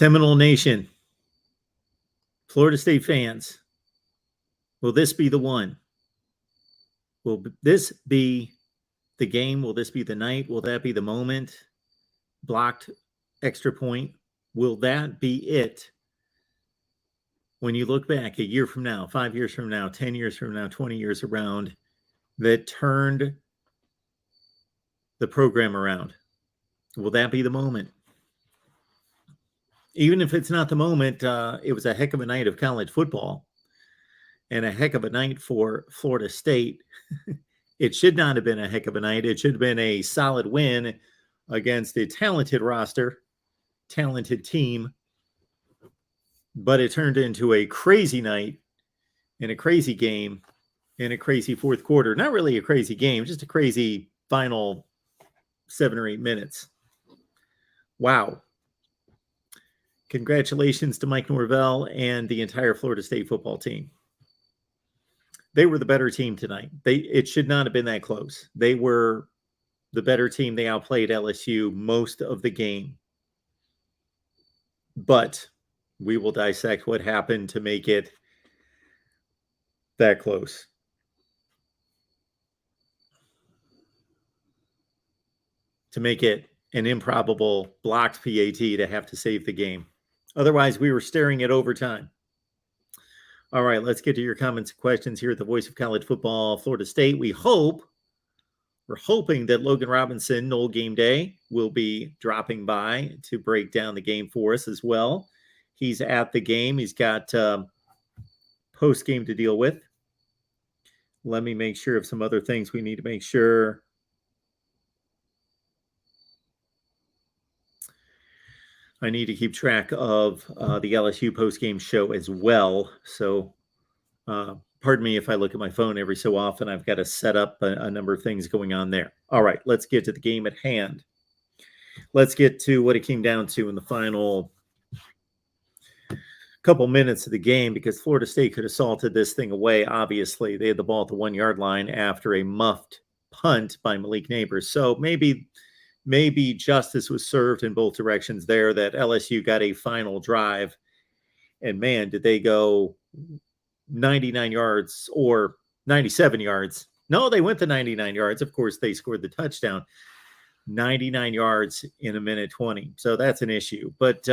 Seminole Nation, Florida State fans, will this be the one? Will this be the game? Will this be the night? Will that be the moment? Blocked extra point. Will that be it? When you look back a year from now, 5 years from now, 10 years from now, 20 years around, that turned the program around. Will that be the moment? Even if it's not the moment, it was a heck of a night of college football and a heck of a night for Florida State. It should not have been a heck of a night. It should have been a solid win against a talented roster, talented team. But it turned into a crazy night and a crazy game and a crazy fourth quarter. Not really a crazy game, just a crazy final 7 or 8 minutes. Wow. Congratulations to Mike Norvell and the entire Florida State football team. They were the better team tonight. It should not have been that close. They were the better team. They outplayed LSU most of the game. But we will dissect what happened to make it that close. To make it an improbable blocked PAT to have to save the game. Otherwise, we were staring at overtime. All right, let's get to your comments and questions here at the Voice of College Football, Florida State. We're hoping that Logan Robinson, Noel Game Day, will be dropping by to break down the game for us as well. He's at the game. He's got post-game to deal with. Let me make sure of some other things we need to make sure. I need to keep track of the LSU post-game show as well. So pardon me if I look at my phone every so often. I've got to set up a number of things going on there. All right, let's get to the game at hand. Let's get to what it came down to in the final couple minutes of the game, because Florida State could have salted this thing away. Obviously, they had the ball at the 1-yard line after a muffed punt by Malik Neighbors. So maybe justice was served in both directions there, that LSU got a final drive. And man, did they go 99 yards or 97 yards. No, they went to 99 yards. Of course, they scored the touchdown. 99 yards in a minute 20. So that's an issue. But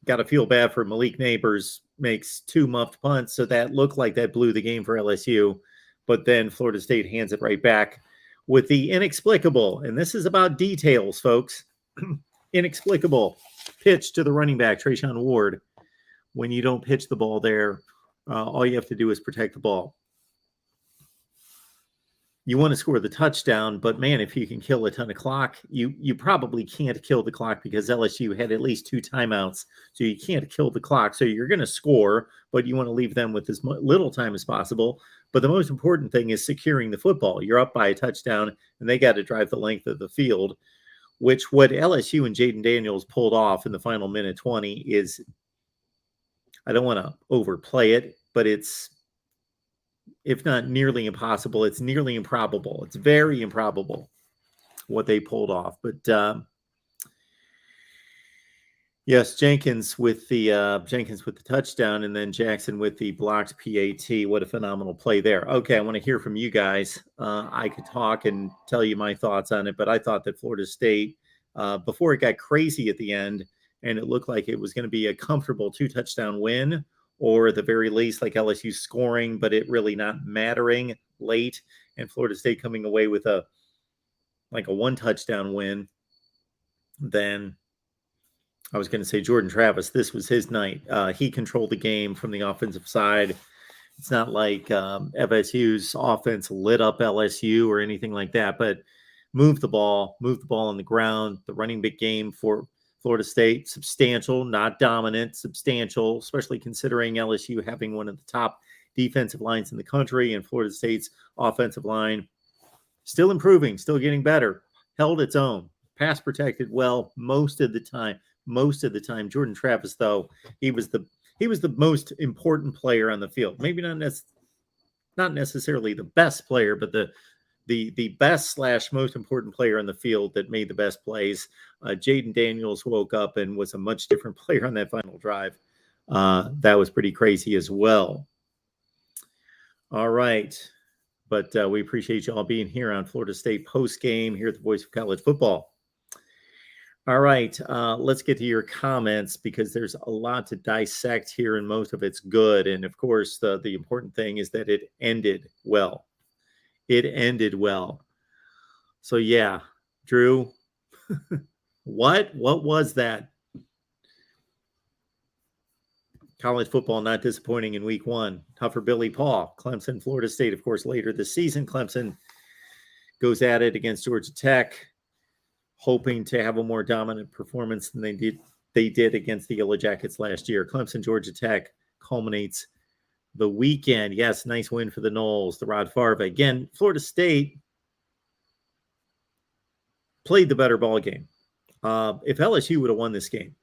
got to feel bad for Malik Neighbors. Makes 2 muffed punts. So that looked like that blew the game for LSU. But then Florida State hands it right back with the inexplicable, and this is about details, folks, inexplicable pitch to the running back, Trayshawn Ward. When you don't pitch the ball there, all you have to do is protect the ball. You want to score the touchdown, but man, if you can kill a ton of clock, you probably can't kill the clock, because LSU had at least 2 timeouts, so you can't kill the clock. So you're going to score, but you want to leave them with as little time as possible. But the most important thing is securing the football. You're up by a touchdown, and they got to drive the length of the field, which what LSU and Jaden Daniels pulled off in the final minute 20 is, I don't want to overplay it, but it's, if not nearly impossible, it's nearly improbable. It's very improbable what they pulled off. But yes, Jenkins with the touchdown, and then Jackson with the blocked PAT. What a phenomenal play there. Okay, I want to hear from you guys. I could talk and tell you my thoughts on it, but I thought that Florida State, before it got crazy at the end, and it looked like it was going to be a comfortable 2-touchdown win, or at the very least, like LSU scoring, but it really not mattering late, and Florida State coming away with a 1-touchdown win, then I was going to say Jordan Travis, this was his night. He controlled the game from the offensive side. It's not like FSU's offense lit up LSU or anything like that, but moved the ball on the ground. The running back game for Florida State, substantial, not dominant, substantial, especially considering LSU having one of the top defensive lines in the country, and Florida State's offensive line still improving, still getting better, held its own, pass protected well most of the time. Jordan Travis, though, he was the most important player on the field. Maybe not necessarily the best player, but the the best / most important player on the field that made the best plays. Jaden Daniels woke up and was a much different player on that final drive. That was pretty crazy as well. All right. But we appreciate you all being here on Florida State Postgame here at the Voice of College Football. All right, let's get to your comments because there's a lot to dissect here and most of it's good. And of course, the important thing is that it ended well. It ended well. So yeah, Drew, what was that? College football not disappointing in week 1. Tougher Billy Paul, Clemson, Florida State, of course, later this season. Clemson goes at it against Georgia Tech, hoping to have a more dominant performance than they did against the Yellow Jackets last year. Clemson, Georgia Tech culminates the weekend. Yes, nice win for the Noles, the Rod Favre. Again, Florida State played the better ball game. If LSU would have won this game,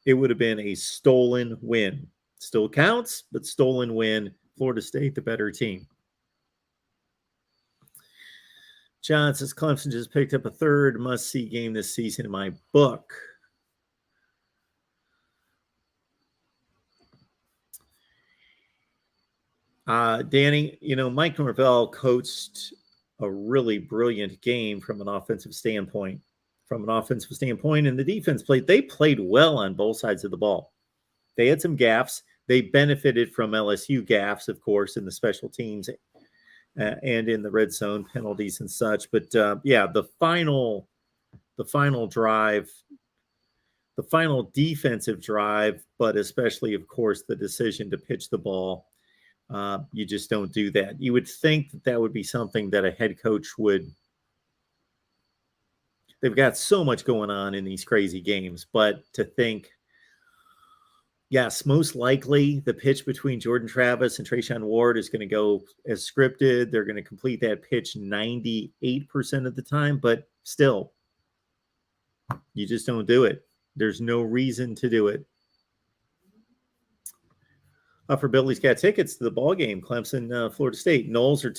it would have been a stolen win. Still counts, but stolen win. Florida State, the better team. John says Clemson just picked up a third must-see game this season in my book. Danny, Mike Norvell coached a really brilliant game from an offensive standpoint. And the defense they played well on both sides of the ball. They had some gaffes. They benefited from LSU gaffes, of course, in the special teams and in the red zone penalties and such. But the final drive, the final defensive drive, but especially, of course, the decision to pitch the ball. You just don't do that. You would think that would be something that a head coach would. They've got so much going on in these crazy games, but to think, yes, most likely the pitch between Jordan Travis and Trayshawn Ward is going to go as scripted. They're going to complete that pitch 98% of the time, but still, you just don't do it. There's no reason to do it. For Billy's got tickets to the ball game, Clemson, Florida State. Noles are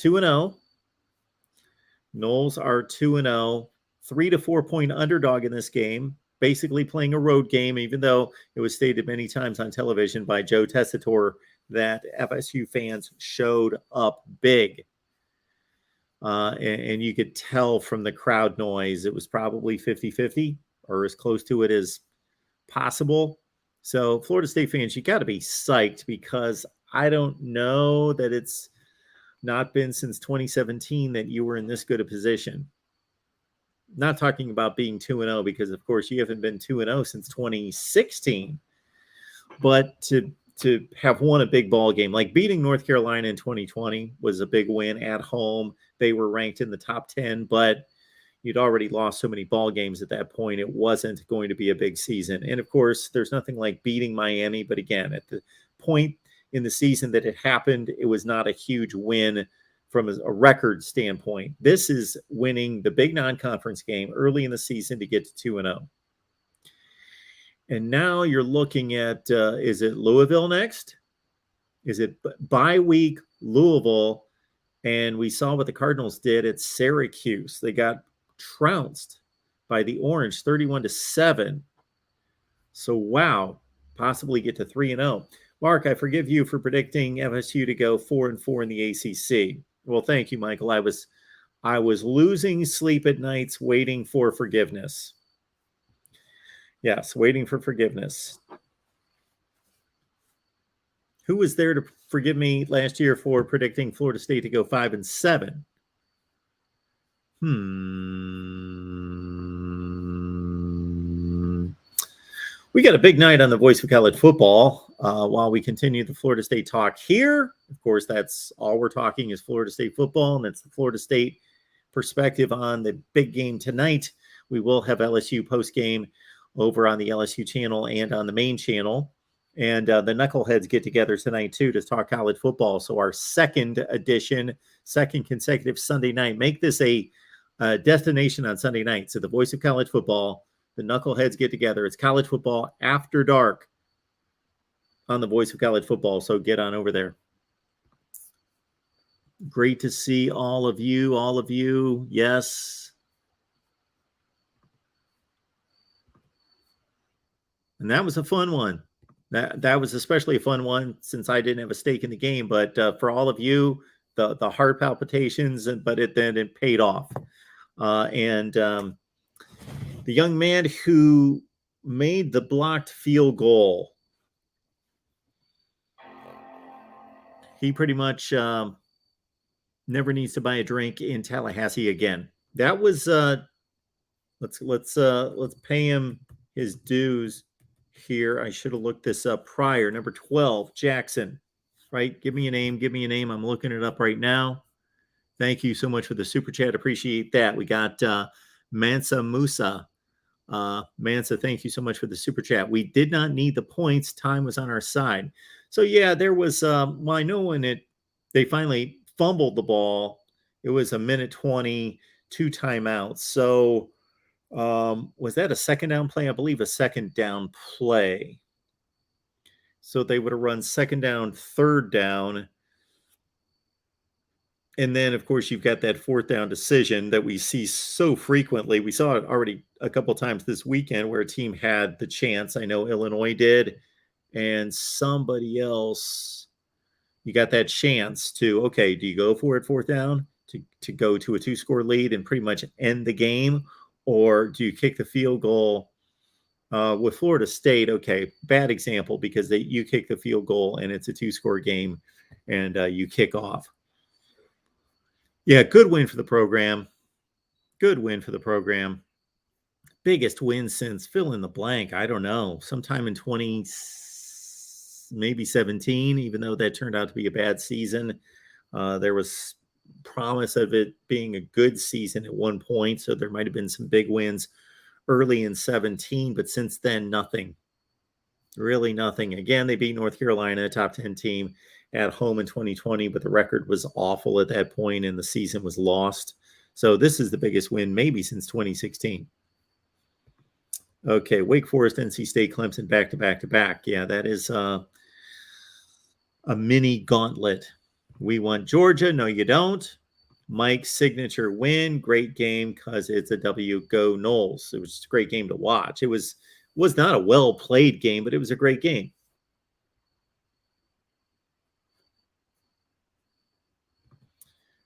2-0. 3 to 4 point underdog in this game, basically playing a road game, even though it was stated many times on television by Joe Tessitore that FSU fans showed up big. And you could tell from the crowd noise, it was probably 50-50 or as close to it as possible. So Florida State fans, you got to be psyched because I don't know that it's not been since 2017 that you were in this good a position. Not talking about being 2-0 because, of course, you haven't been 2-0 since 2016. But to have won a big ball game, like beating North Carolina in 2020 was a big win at home. They were ranked in the top 10, but you'd already lost so many ball games at that point. It wasn't going to be a big season. And, of course, there's nothing like beating Miami. But, again, at the point in the season that it happened, it was not a huge win from a record standpoint. This is winning the big non-conference game early in the season to get to 2-0. And now you're looking at, is it Louisville next? Is it bye week Louisville? And we saw what the Cardinals did at Syracuse. They got trounced by the Orange 31-7. So, wow, possibly get to 3-0. Mark, I forgive you for predicting FSU to go 4-4 in the ACC. Well, thank you, Michael. I was losing sleep at nights waiting for forgiveness. Yes, waiting for forgiveness. Who was there to forgive me last year for predicting Florida State to go 5-7? We got a big night on the Voice of College Football while we continue the Florida State talk here. Of course, that's all we're talking is Florida State football, and that's the Florida State perspective on the big game tonight. We will have LSU postgame over on the LSU channel and on the main channel. And the Knuckleheads get together tonight, too, to talk college football. So our second consecutive Sunday night. Make this a destination on Sunday night. So the Voice of College Football, the Knuckleheads get together. It's college football after dark on the Voice of College Football. So get on over there. Great to see all of you. All of you. Yes. And that was a fun one. That was especially a fun one since I didn't have a stake in the game. But for all of you, the heart palpitations, but it paid off. And the young man who made the blocked field goal, he pretty much never needs to buy a drink in Tallahassee again. That was let's pay him his dues here. I should have looked this up prior. Number 12, Jackson. Right? Give me a name. Give me a name. I'm looking it up right now. Thank you so much for the super chat. Appreciate that. We got Mansa Musa. Mansa, thank you so much for the super chat. We did not need the points. Time was on our side. So yeah, there was. Well, I know when they finally fumbled the ball, it was a minute 20, 2 timeouts. So was that a second down play? I believe a second down play. So they would have run second down, third down. And then, of course, you've got that fourth down decision that we see so frequently. We saw it already a couple times this weekend where a team had the chance. I know Illinois did, and somebody else. You got that chance to, okay, do you go for it fourth down to go to a 2-score lead and pretty much end the game? Or do you kick the field goal? With Florida State, okay, bad example because you kick the field goal and it's a 2-score game and you kick off. Yeah, good win for the program. Good win for the program. Biggest win since fill in the blank. I don't know. Sometime in 20, maybe 17, even though that turned out to be a bad season. There was promise of it being a good season at one point, so there might have been some big wins early in 17, but since then, nothing. Really nothing. Again, they beat North Carolina, a top 10 team, at home in 2020, but the record was awful at that point and the season was lost. So this is the biggest win maybe since 2016. Okay, Wake Forest, NC State, Clemson, back to back to back. Yeah, that is a mini gauntlet. We want Georgia. No, you don't. Mike's signature win. Great game because it's a W. Go Noles. It was a great game to watch. It was not a well-played game, but it was a great game.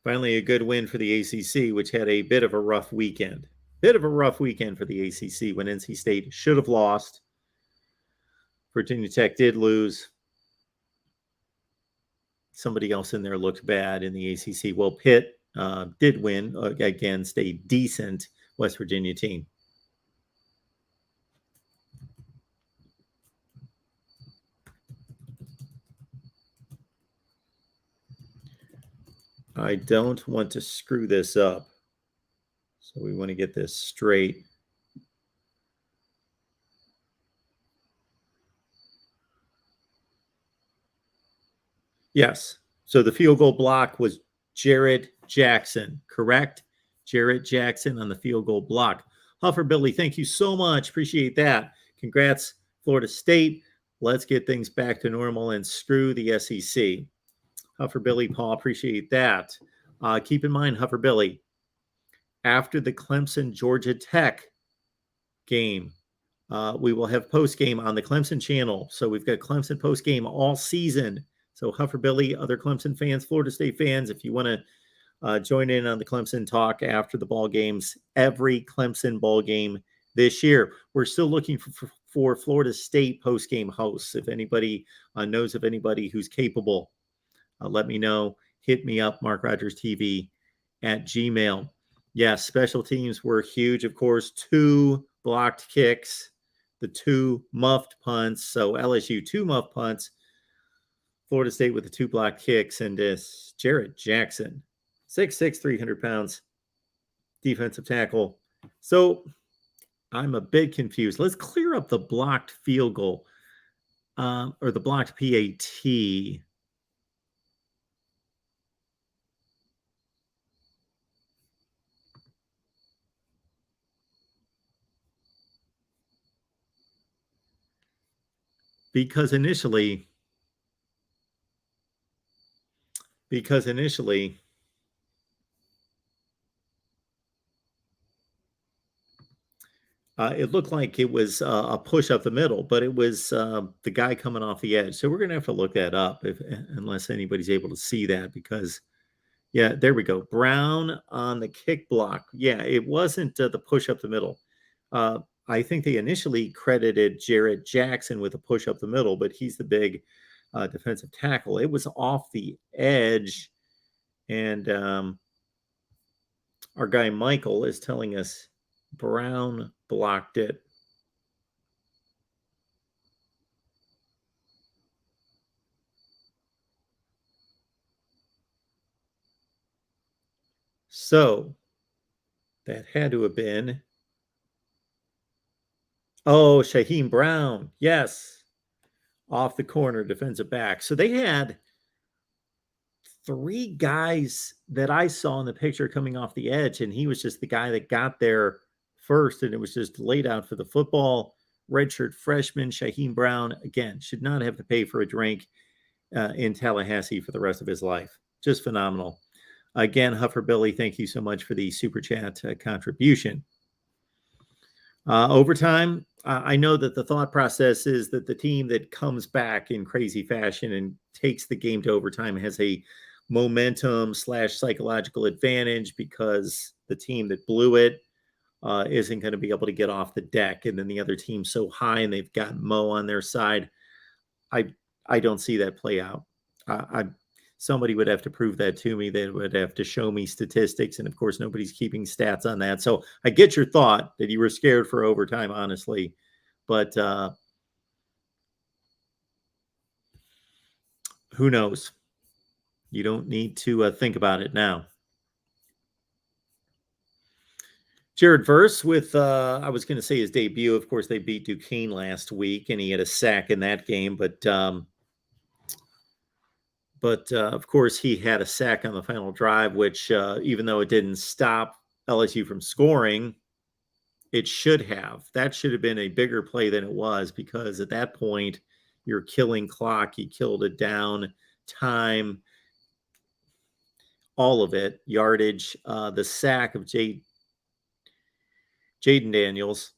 Finally, a good win for the ACC, which had a bit of a rough weekend. Bit of a rough weekend for the ACC when NC State should have lost. Virginia Tech did lose. Somebody else in there looked bad in the ACC. Well, Pitt did win against a decent West Virginia team. I don't want to screw this up. So we want to get this straight. Yes. So the field goal block was Jarrett Jackson, correct? Jarrett Jackson on the field goal block. Huffer Billy, thank you so much. Appreciate that. Congrats, Florida State. Let's get things back to normal and screw the SEC. Huffer Billy, Paul, appreciate that. Keep in mind, Huffer Billy, after the Clemson Georgia Tech game, we will have post game on the Clemson channel. So we've got Clemson post game all season. So Huffer Billy, other Clemson fans, Florida State fans, if you want to join in on the Clemson talk after the ball games, every Clemson ball game this year. We're still looking for Florida State post game hosts. If anybody knows of anybody who's capable, let me know. Hit me up, MarkRogersTV at Gmail. Yes, special teams were huge. Of course, 2 blocked kicks, the 2 muffed punts. So LSU 2 muffed punts, Florida State with the 2 blocked kicks, and Jarrett Jackson, 6'6", 300 pounds, defensive tackle. So I'm a bit confused. Let's clear up the blocked field goal or the blocked PAT. Because initially It looked like it was a push up the middle, but it was the guy coming off the edge. So we're going to have to look that up unless anybody's able to see that because, yeah, there we go. Brown on the kick block. Yeah, it wasn't the push up the middle. Uh, I think they initially credited Jarrett Jackson with a push up the middle, but he's the big defensive tackle. It was off the edge, and our guy Michael is telling us Brown blocked it. So that had to have been, oh, Shaheem Brown. Yes. Off the corner, defensive back. So they had three guys that I saw in the picture coming off the edge, and he was just the guy that got there first, and it was just laid out for the football. Redshirt freshman Shaheem Brown, again, should not have to pay for a drink in Tallahassee for the rest of his life. Just phenomenal. Again, Huffer Billy, thank you so much for the super chat contribution. Overtime, I know that the thought process is that the team that comes back in crazy fashion and takes the game to overtime has a momentum / psychological advantage because the team that blew it isn't going to be able to get off the deck, and then the other team's so high and they've got Mo on their side. I don't see that play out. Somebody would have to prove that to me. They would have to show me statistics, and of course, nobody's keeping stats on that. So I get your thought that you were scared for overtime, honestly, but who knows? You don't need to think about it now. Jared Verse with, I was going to say his debut. Of course, they beat Duquesne last week, and he had a sack in that game. But of course, he had a sack on the final drive, which even though it didn't stop LSU from scoring, it should have. That should have been a bigger play than it was because at that point, you're killing clock. You killed it down, time, all of it, yardage. The sack of Jaden Daniels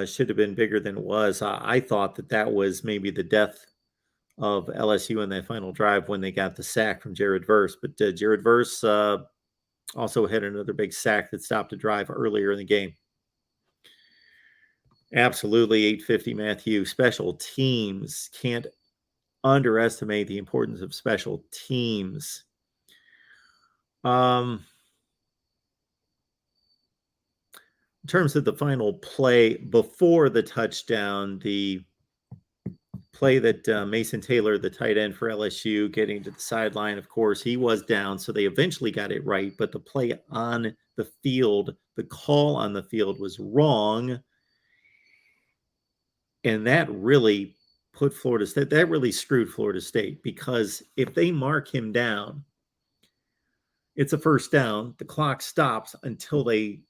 should have been bigger than it was. I thought that was maybe the death of LSU in that final drive when they got the sack from Jared Verse. But Jared Verse also had another big sack that stopped a drive earlier in the game. Absolutely, 850 Matthew. Special teams. Can't underestimate the importance of special teams. In terms of the final play before the touchdown, the play that Mason Taylor, the tight end for LSU, getting to the sideline, of course, he was down, so they eventually got it right. But the play on the field, the call on the field was wrong. And that really put Florida State, that really screwed Florida State because if they mark him down, it's a first down. The clock stops until they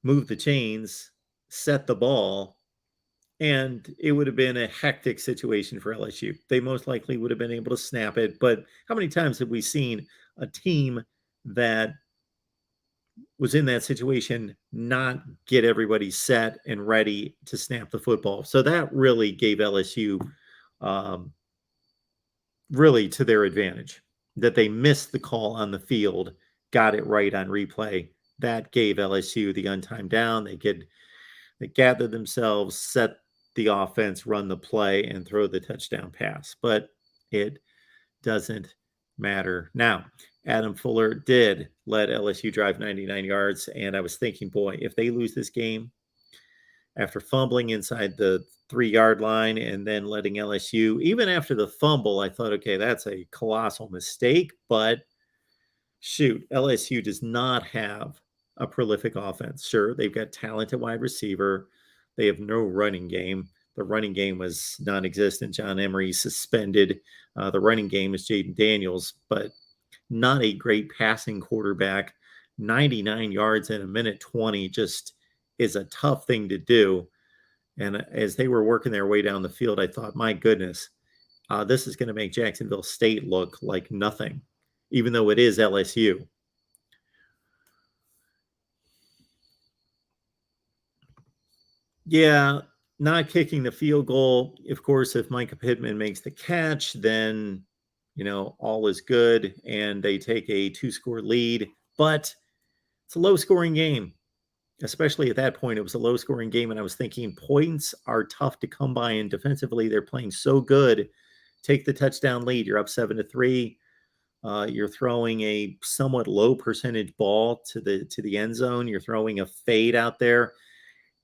move the chains, set the ball, and it would have been a hectic situation for LSU. They most likely would have been able to snap it. But how many times have we seen a team that was in that situation not get everybody set and ready to snap the football? So that really gave LSU really to their advantage, that they missed the call on the field, got it right on replay. That gave LSU the untimed down. They gathered themselves, set the offense, run the play, and throw the touchdown pass. But it doesn't matter now. Adam Fuller did let LSU drive 99 yards, and I was thinking, boy, if they lose this game after fumbling inside the 3-yard line and then letting LSU, even after the fumble, I thought, okay, that's a colossal mistake. But shoot, LSU does not have a prolific offense. Sure, they've got talent at wide receiver. They have no running game. The running game was non-existent. John Emery suspended. The running game is Jaden Daniels, but not a great passing quarterback. 99 yards in a minute 20 just is a tough thing to do. And as they were working their way down the field, I thought, my goodness, this is going to make Jacksonville State look like nothing, even though it is LSU. Yeah, not kicking the field goal. Of course, if Micah Pittman makes the catch, then, all is good and they take a 2-score lead. But it's a low-scoring game. Especially at that point, it was a low-scoring game, and I was thinking points are tough to come by, and defensively, they're playing so good. Take the touchdown lead. You're up 7-3. You're throwing a somewhat low percentage ball to the end zone. You're throwing a fade out there.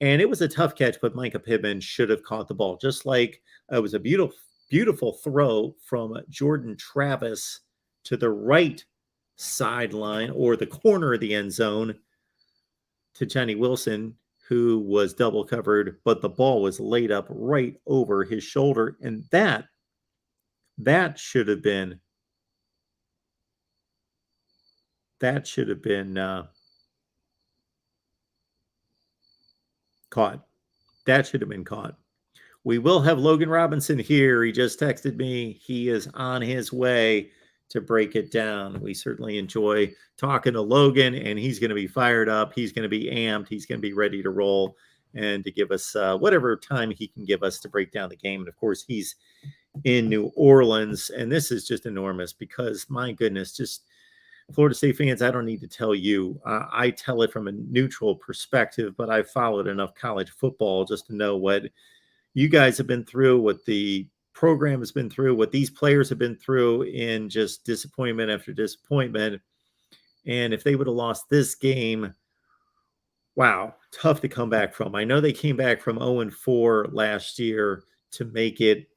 And it was a tough catch, but Micah Pittman should have caught the ball. Just like it was a beautiful throw from Jordan Travis to the right sideline or the corner of the end zone to Johnny Wilson, who was double covered, but the ball was laid up right over his shoulder. And that should have been caught. That should have been caught. We will have Logan Robinson here. He just texted me. He is on his way to break it down. We certainly enjoy talking to Logan, and he's going to be fired up. He's going to be amped. He's going to be ready to roll and to give us whatever time he can give us to break down the game. And, of course, he's in New Orleans, and this is just enormous because, my goodness, just Florida State fans, I don't need to tell you. I tell it from a neutral perspective, but I've followed enough college football just to know what you guys have been through, what the program has been through, what these players have been through in just disappointment after disappointment. And if they would have lost this game, wow, tough to come back from. I know they came back from 0-4 last year to make it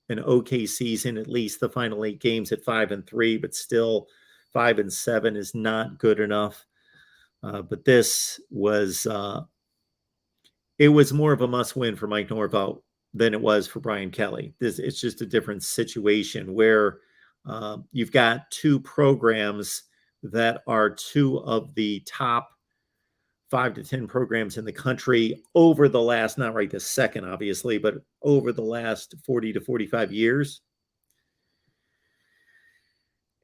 an okay season, at least the final 8 games at 5-3, but still 5-7 is not good enough. But this was it was more of a must-win for Mike Norvell than it was for Brian Kelly. It's just a different situation where you've got 2 programs that are 2 of the top 5 to 10 programs in the country over the last, not right this second, obviously, but over the last 40 to 45 years.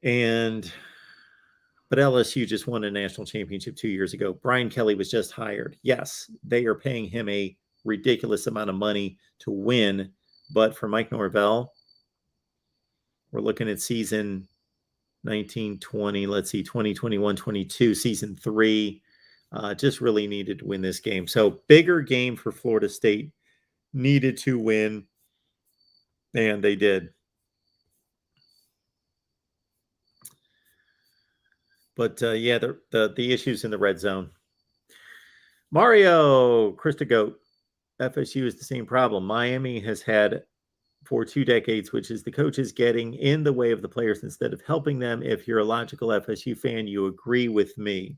But LSU just won a national championship 2 years ago. Brian Kelly was just hired. Yes, they are paying him a ridiculous amount of money to win. But for Mike Norvell, we're looking at season 1920, let's see, 2021-22, season 3. Just really needed to win this game. So bigger game for Florida State, needed to win, and they did. But yeah, the issues in the red zone. Mario Christagoat, FSU is the same problem. Miami has had for 2 decades, which is the coaches getting in the way of the players instead of helping them. If you're a logical FSU fan, you agree with me.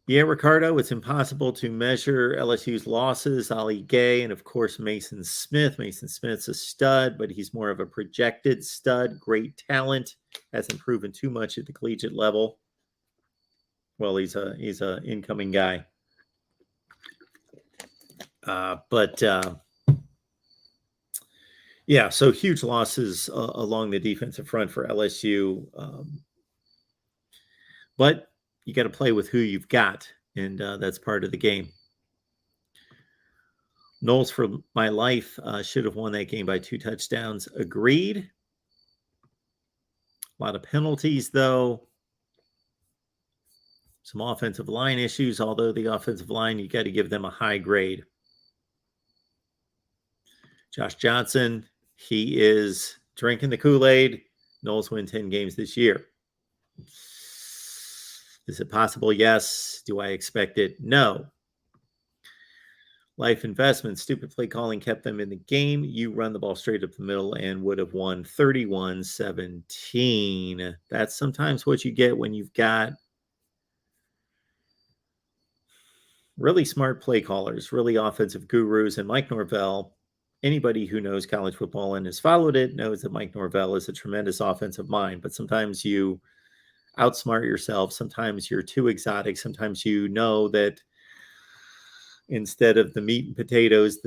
Yeah, Ricardo, it's impossible to measure LSU's losses. Ali Gay and, of course, Mason Smith. Mason Smith's a stud, but he's more of a projected stud. Great talent. Hasn't proven too much at the collegiate level. Well, he's a incoming guy. Yeah, so huge losses along the defensive front for LSU. But you got to play with who you've got, and that's part of the game. Knowles, for my life, should have won that game by 2 touchdowns. Agreed. A lot of penalties, though. Some offensive line issues, although the offensive line, you got to give them a high grade. Josh Johnson, he is drinking the Kool-Aid. Knowles win 10 games this year. Is it possible? Yes. Do I expect it? No. Life investment, stupid play calling kept them in the game. You run the ball straight up the middle and would have won 31-17. That's sometimes what you get when you've got really smart play callers, really offensive gurus. And Mike Norvell, anybody who knows college football and has followed it knows that Mike Norvell is a tremendous offensive mind. But sometimes you outsmart yourself. Sometimes you're too exotic. Sometimes you know that instead of the meat and potatoes,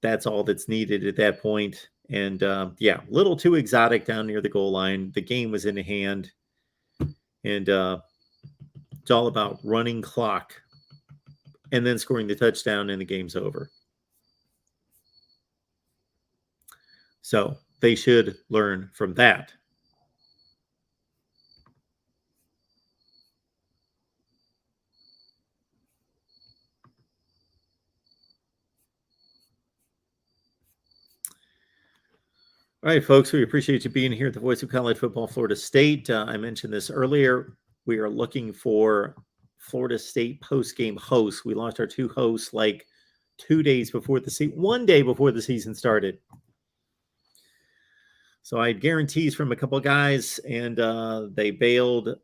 that's all that's needed at that point. And yeah, a little too exotic down near the goal line. The game was in hand, and it's all about running clock and then scoring the touchdown, and the game's over. So they should learn from that. All right, folks, we appreciate you being here at the Voice of College Football, Florida State. I mentioned this earlier. We are looking for Florida State post-game hosts. We lost our 2 hosts like 2 days before the season, 1 day before the season started. So I had guarantees from a couple of guys, and they bailed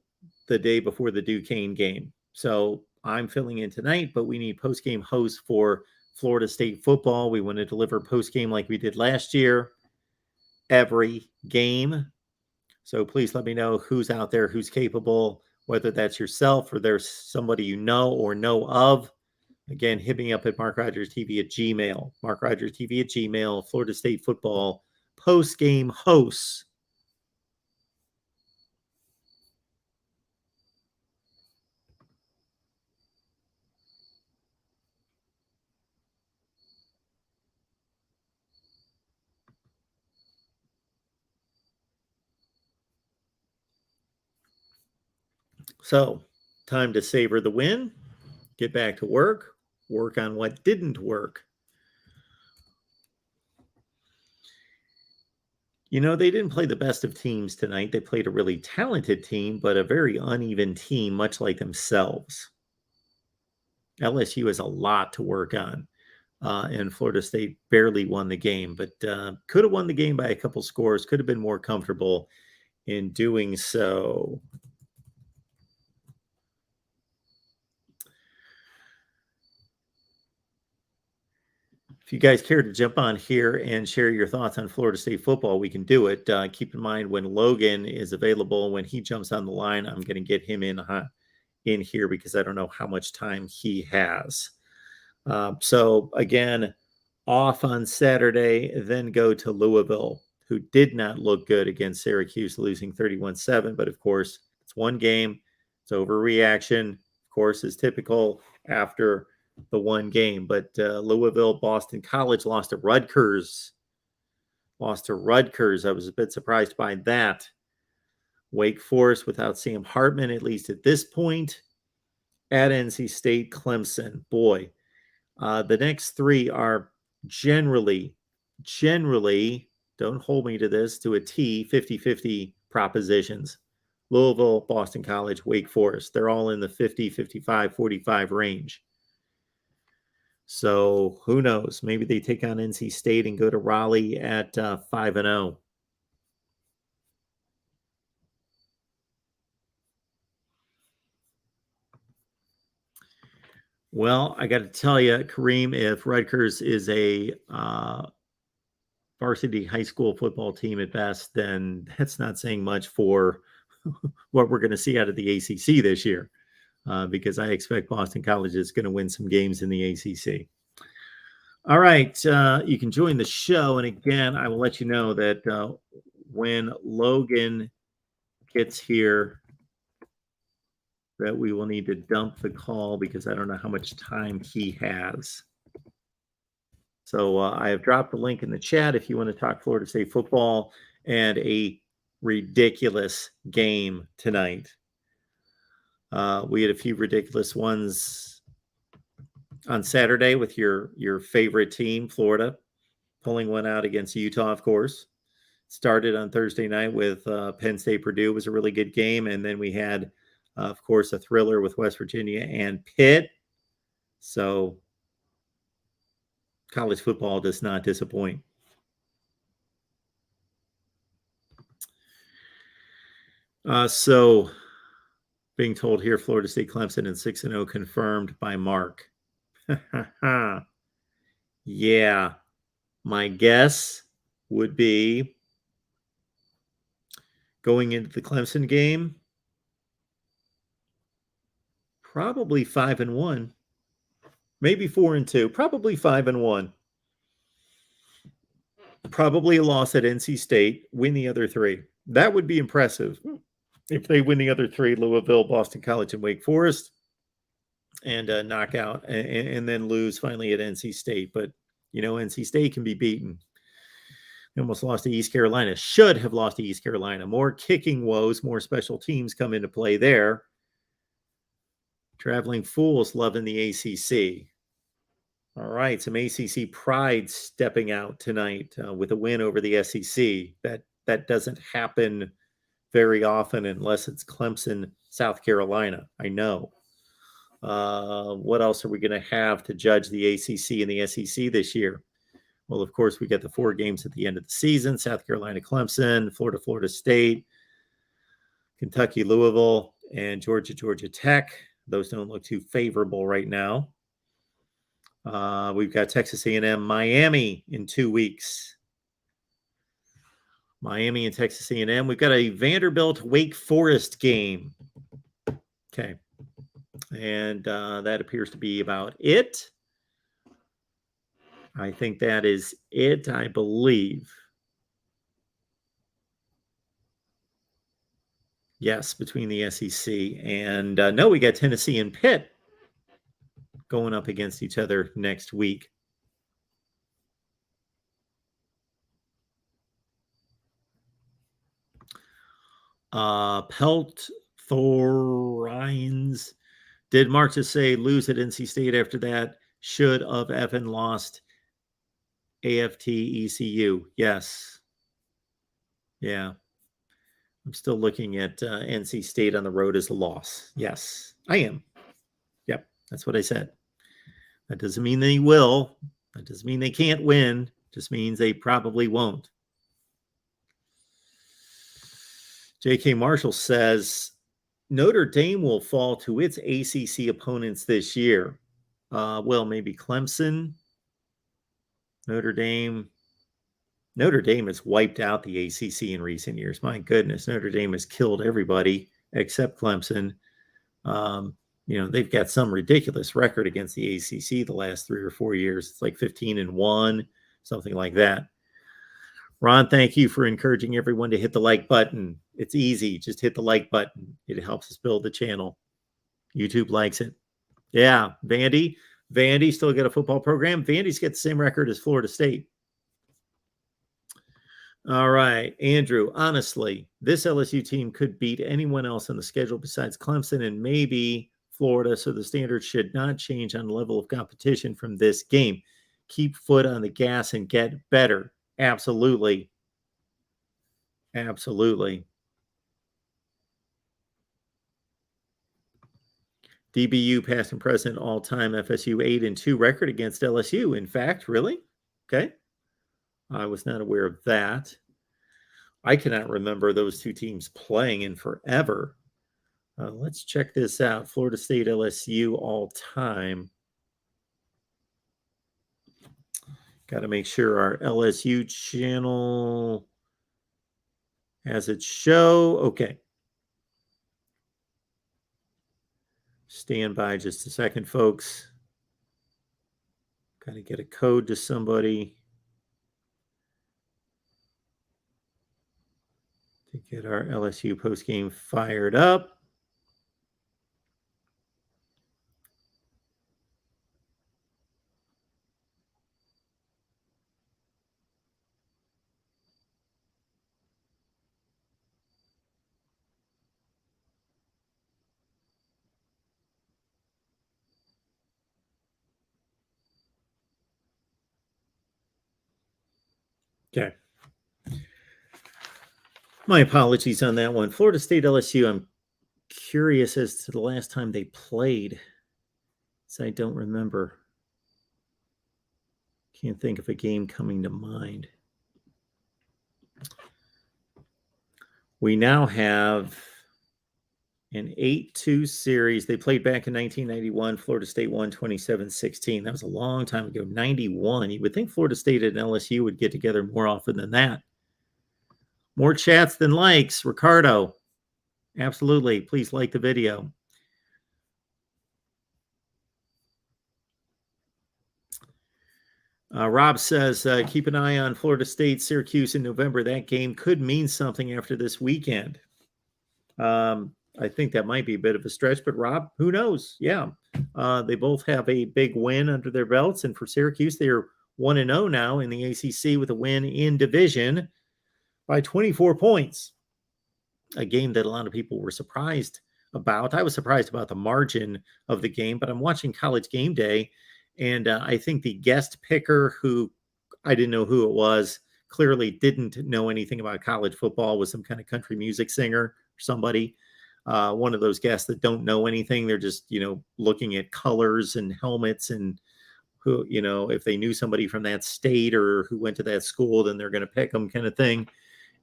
the day before the Duquesne game. So I'm filling in tonight, but we need post-game hosts for Florida State football. We want to deliver post-game like we did last year, every game. So please let me know who's out there, who's capable, whether that's yourself or there's somebody you know or know of. Again, hit me up at MarkRogersTV at Gmail. MarkRogersTV at Gmail, Florida State football post-game hosts. So, time to savor the win, get back to work on what didn't work. You know, they didn't play the best of teams tonight. They played a really talented team, but a very uneven team, much like themselves. LSU has a lot to work on, and Florida State barely won the game, but could have won the game by a couple scores, could have been more comfortable in doing so. If you guys care to jump on here and share your thoughts on Florida State football, we can do it. Keep in mind when Logan is available, when he jumps on the line, I'm going to get him in here because I don't know how much time he has. So again, off on Saturday, then go to Louisville, who did not look good against Syracuse, losing 31-7. But of course, it's one game. It's overreaction, of course, is typical after the one game. But Louisville, Boston College lost to Rutgers. I was a bit surprised by that. Wake Forest without Sam Hartman, at least at this point. At NC State, Clemson. Boy, the next 3 are generally, don't hold me to this, to a T, 50-50 propositions. Louisville, Boston College, Wake Forest. They're all in the 50, 55, 45 range. So who knows? Maybe they take on NC State and go to Raleigh at 5-0. Well, I got to tell you, Kareem, if Rutgers is a varsity high school football team at best, then that's not saying much for what we're going to see out of the ACC this year, because I expect Boston College is going to win some games in the ACC. All right, you can join the show, and again, I will let you know that when Logan gets here, that we will need to dump the call because I don't know how much time he has. So I have dropped the link in the chat if you want to talk Florida State football and a ridiculous game tonight. We had a few ridiculous ones on Saturday with your favorite team, Florida, pulling one out against Utah, of course. Started on Thursday night with Penn State Purdue. It was a really good game. And then we had, of course, a thriller with West Virginia and Pitt. So college football does not disappoint. So being told here, Florida State Clemson and 6-0 confirmed by Mark. Yeah, my guess would be going into the Clemson game, probably 5-1, maybe 4-2, probably 5-1. Probably a loss at NC State, win the other three. That would be impressive if they win the other three: Louisville, Boston College, and Wake Forest, and knock out and then lose finally at NC State. But, NC State can be beaten. They almost lost to East Carolina. Should have lost to East Carolina. More kicking woes, more special teams come into play there. Traveling fools loving the ACC. All right, some ACC pride stepping out tonight with a win over the SEC. That doesn't happen very often unless it's Clemson, South Carolina. I know. What else are we going to have to judge the ACC and the SEC this year? Well, of course, we get the 4 games at the end of the season: South Carolina, Clemson, Florida, Florida State, Kentucky, Louisville, and Georgia, Georgia Tech. Those don't look too favorable right now. We've got Texas A&M, Miami in 2 weeks. Miami and Texas A&M. We've got a Vanderbilt, Wake Forest game. Okay. And that appears to be about it. I think that is it, I believe. Yes, between the SEC and no, we got Tennessee and Pitt going up against each other next week. Pelt Thorines. Did Mark just say lose at NC State after that? Should have effing lost AFT ECU. Yes. Yeah. I'm still looking at NC State on the road as a loss. Yes, I am. Yep, that's what I said. That doesn't mean they will. That doesn't mean they can't win. It just means they probably won't. J.K. Marshall says Notre Dame will fall to its ACC opponents this year. Well, maybe Clemson. Notre Dame has wiped out the ACC in recent years. My goodness, Notre Dame has killed everybody except Clemson. They've got some ridiculous record against the ACC the last 3 or 4 years. It's like 15-1, something like that. Ron, thank you for encouraging everyone to hit the like button. It's easy. Just hit the like button. It helps us build the channel. YouTube likes it. Yeah, Vandy still got a football program. Vandy's got the same record as Florida State. All right, Andrew, honestly, this LSU team could beat anyone else on the schedule besides Clemson and maybe Florida, so the standards should not change on the level of competition from this game. Keep foot on the gas and get better. Absolutely. Absolutely. DBU past and present all-time FSU 8-2 record against LSU. In fact, really? Okay. I was not aware of that. I cannot remember those two teams playing in forever. Let's check this out. Florida State, LSU all-time. Got to make sure our LSU channel has its show. Okay. Stand by just a second, folks. Got to get a code to somebody to get our LSU postgame fired up. Okay. My apologies on that one. Florida State, LSU, I'm curious as to the last time they played. So I don't remember. Can't think of a game coming to mind. We now have an 8-2 series. They played back in 1991. Florida State won 27-16. That was a long time ago, 91. You would think Florida State and LSU would get together more often than that. More chats than likes. Ricardo, absolutely. Please like the video. Rob says, keep an eye on Florida State, Syracuse in November. That game could mean something after this weekend. I think that might be a bit of a stretch, but Rob, who knows? Yeah. They both have a big win under their belts. And for Syracuse, they are 1-0 now in the ACC with a win in division by 24 points. A game that a lot of people were surprised about. I was surprised about the margin of the game, but I'm watching College Game Day, and I think the guest picker, who I didn't know who it was, clearly didn't know anything about college football, was some kind of country music singer or somebody. One of those guests that don't know anything. They're just, looking at colors and helmets and who, if they knew somebody from that state or who went to that school, then they're going to pick them kind of thing.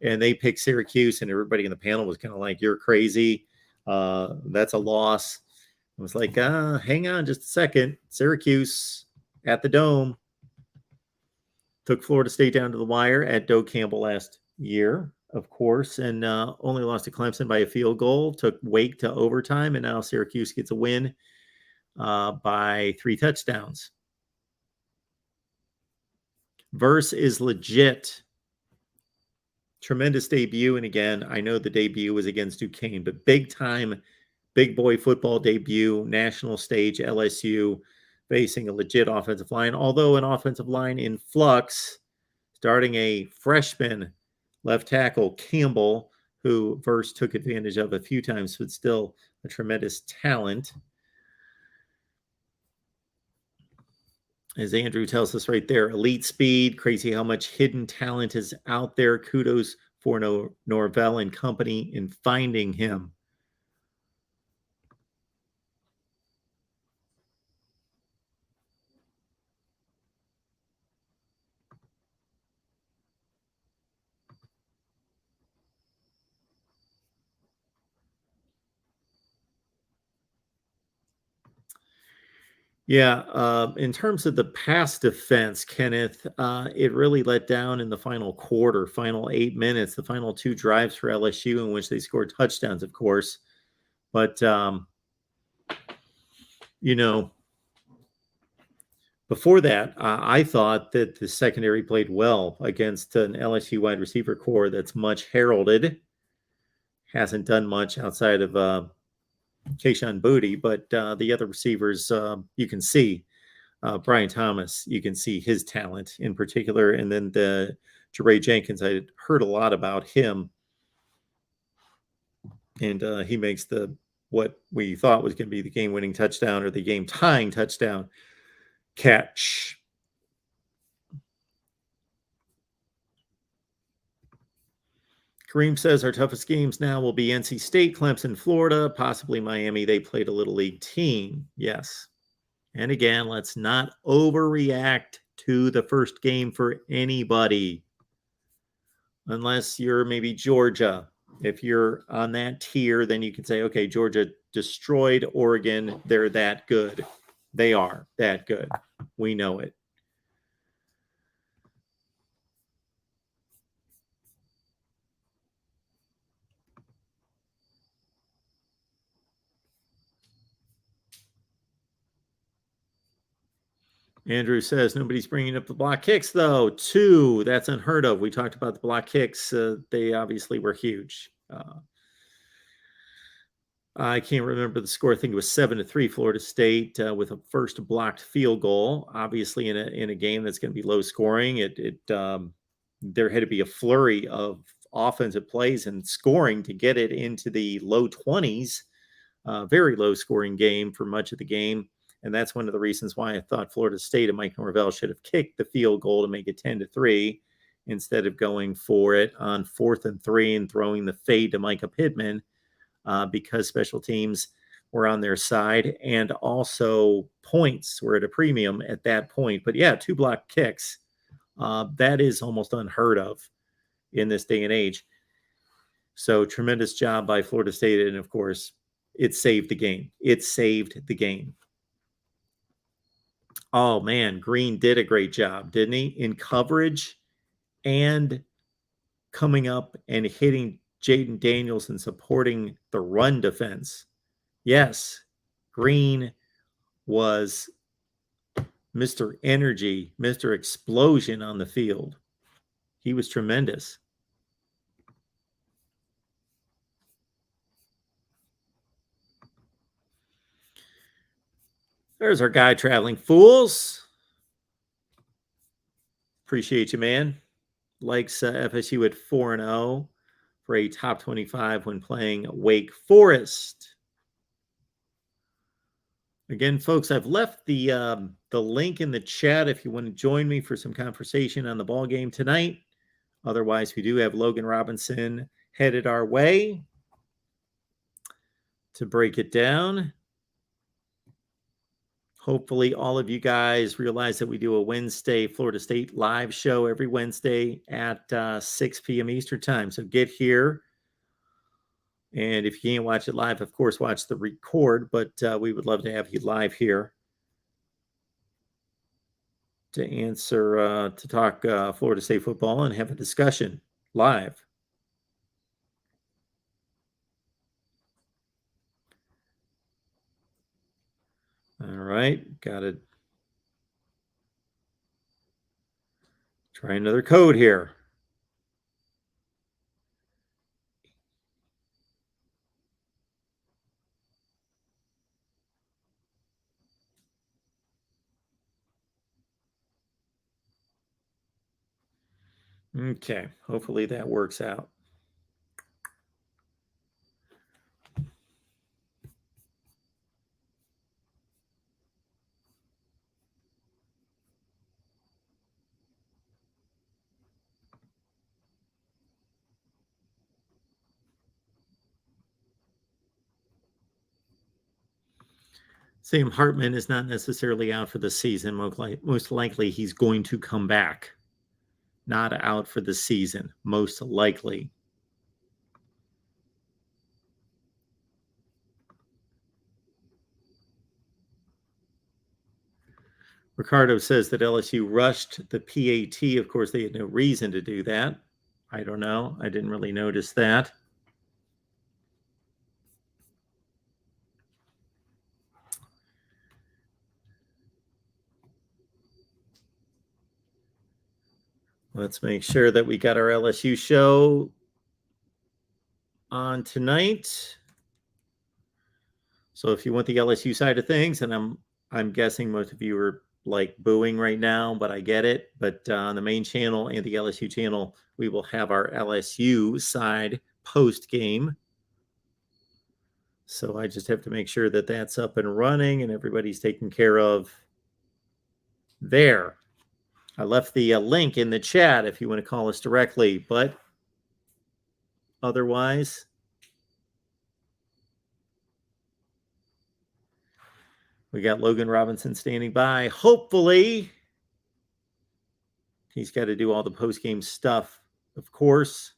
And they picked Syracuse, and everybody in the panel was kind of like, you're crazy. That's a loss. I was like, hang on just a second. Syracuse at the Dome took Florida State down to the wire at Doak Campbell last year, of course, and only lost to Clemson by a field goal, took Wake to overtime, and now Syracuse gets a win by 3 touchdowns. Verse is legit. Tremendous debut. And again, I know the debut was against Duquesne, but big time, big boy football debut, national stage, LSU facing a legit offensive line, although an offensive line in flux, starting a freshman left tackle, Campbell, who Verse took advantage of a few times, but still a tremendous talent. As Andrew tells us right there, elite speed, crazy how much hidden talent is out there. Kudos for Norvell and company in finding him. Yeah, in terms of the pass defense, Kenneth, it really let down in the final quarter, final 8 minutes, the final 2 drives for LSU in which they scored touchdowns, of course. But, before that, I thought that the secondary played well against an LSU wide receiver core that's much heralded. Hasn't done much outside of Keyshawn Booty, but the other receivers, you can see Brian Thomas, you can see his talent in particular. And then the Jeray Jenkins, I heard a lot about him. And he makes what we thought was going to be the game-winning touchdown or the game-tying touchdown catch. Kareem says our toughest games now will be NC State, Clemson, Florida, possibly Miami. They played a little league team. Yes. And again, let's not overreact to the first game for anybody. Unless you're maybe Georgia. If you're on that tier, then you can say, okay, Georgia destroyed Oregon. They're that good. They are that good. We know it. Andrew says nobody's bringing up the block kicks, though. 2, that's unheard of. We talked about the block kicks. They obviously were huge. I can't remember the score. I think it was 7-3 Florida State with a first blocked field goal. Obviously, in a game that's going to be low scoring, there had to be a flurry of offensive plays and scoring to get it into the low 20s. Very low scoring game for much of the game. And that's one of the reasons why I thought Florida State and Mike Norvell should have kicked the field goal to make it 10-3 instead of going for it on 4th and 3 and throwing the fade to Micah Pittman because special teams were on their side and also points were at a premium at that point. But yeah, 2 block kicks. That is almost unheard of in this day and age. So tremendous job by Florida State. And of course, it saved the game. It saved the game. Oh, man, Green did a great job, didn't he? In coverage and coming up and hitting Jaden Daniels and supporting the run defense. Yes, Green was Mr. Energy, Mr. Explosion on the field. He was tremendous. There's our guy, Traveling Fools. Appreciate you, man. Likes FSU at 4-0 for a top 25 when playing Wake Forest. Again, folks, I've left the link in the chat if you want to join me for some conversation on the ball game tonight. Otherwise, we do have Logan Robinson headed our way to break it down. Hopefully, all of you guys realize that we do a Wednesday Florida State live show every Wednesday at 6 p.m. Eastern time. So get here. And if you can't watch it live, of course, watch the record. But we would love to have you live here to talk Florida State football and have a discussion live. All right, got to try another code here. Okay, hopefully that works out. Sam Hartman is not necessarily out for the season. Most likely he's going to come back. Not out for the season, most likely. Ricardo says that LSU rushed the PAT. Of course, they had no reason to do that. I don't know. I didn't really notice that. Let's make sure that we got our LSU show on tonight. So if you want the LSU side of things, and I'm guessing most of you are like booing right now, but I get it. But on the main channel and the LSU channel, we will have our LSU side post game. So I just have to make sure that that's up and running and everybody's taken care of there. I left the link in the chat if you want to call us directly, but otherwise, we got Logan Robinson standing by. Hopefully, he's got to do all the post-game stuff, of course.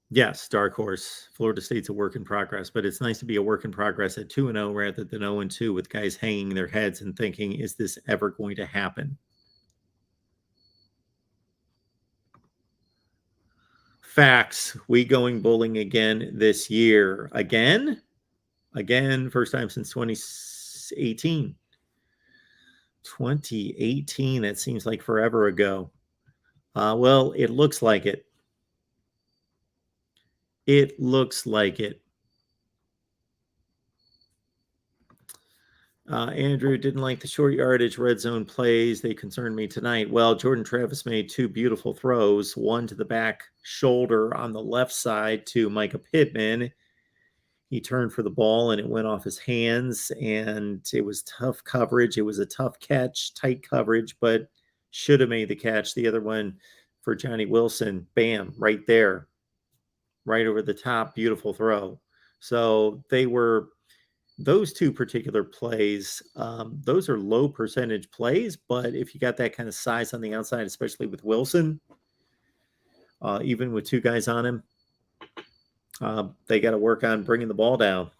Yes, dark horse. Florida State's a work in progress, but it's nice to be a work in progress at 2-0 rather than 0-2 with guys hanging their heads and thinking, is this ever going to happen? Facts. We going bowling again this year. Again, first time since 2018. 2018. That seems like forever ago. Well, it looks like it. It looks like it. Andrew didn't like the short yardage red zone plays. They concerned me tonight. Well, Jordan Travis made two beautiful throws, one to the back shoulder on the left side to Micah Pittman. He turned for the ball and it went off his hands, and it was tough coverage. It was a tough catch, tight coverage, but should have made the catch. The other one for Johnny Wilson, bam, right there, right over the top, beautiful throw. So those two particular plays, those are low percentage plays, but if you got that kind of size on the outside, especially with Wilson, even with two guys on him, they got to work on bringing the ball down.